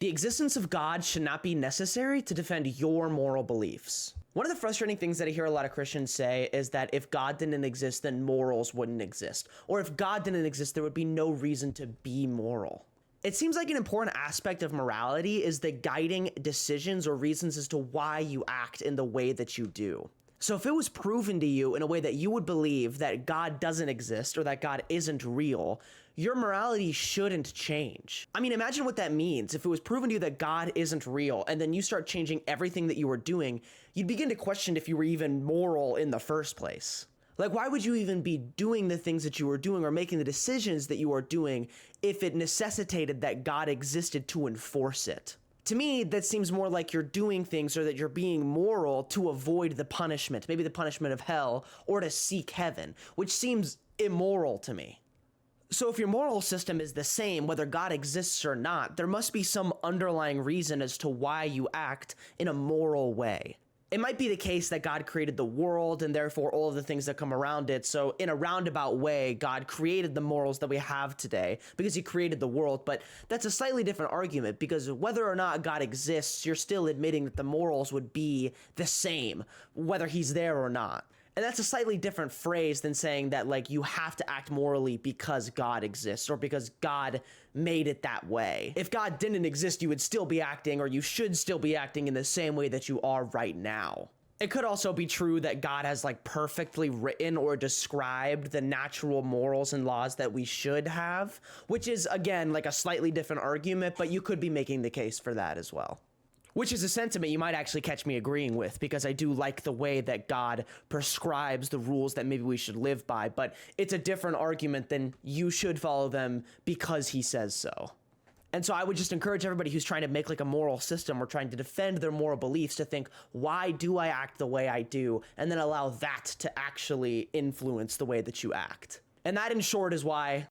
The existence of God should not be necessary to defend your moral beliefs. One of the frustrating things that I hear a lot of Christians say is that if God didn't exist, then morals wouldn't exist. Or if God didn't exist, there would be no reason to be moral. It seems like an important aspect of morality is the guiding decisions or reasons as to why you act in the way that you do. So if it was proven to you in a way that you would believe that God doesn't exist or that God isn't real, your morality shouldn't change. I mean, imagine what that means. If it was proven to you that God isn't real and then you start changing everything that you were doing, you'd begin to question if you were even moral in the first place. Like, why would you even be doing the things that you were doing or making the decisions that you are doing if it necessitated that God existed to enforce it? To me, that seems more like you're doing things or that you're being moral to avoid the punishment, maybe the punishment of hell, or to seek heaven, which seems immoral to me. So if your moral system is the same, whether God exists or not, there must be some underlying reason as to why you act in a moral way. It might be the case that God created the world and therefore all of the things that come around it. So in a roundabout way, God created the morals that we have today because he created the world. But that's a slightly different argument because whether or not God exists, you're still admitting that the morals would be the same, whether he's there or not. And that's a slightly different phrase than saying that, like, you have to act morally because God exists or because God made it that way. If God didn't exist, you would still be acting, or you should still be acting in the same way that you are right now. It could also be true that God has, like, perfectly written or described the natural morals and laws that we should have, which is, again, like a slightly different argument, but you could be making the case for that as well. Which is a sentiment you might actually catch me agreeing with, because I do like the way that God prescribes the rules that maybe we should live by, but it's a different argument than you should follow them because he says so. And so I would just encourage everybody who's trying to make like a moral system or trying to defend their moral beliefs to think, why do I act the way I do? And then allow that to actually influence the way that you act. And that, in short, is why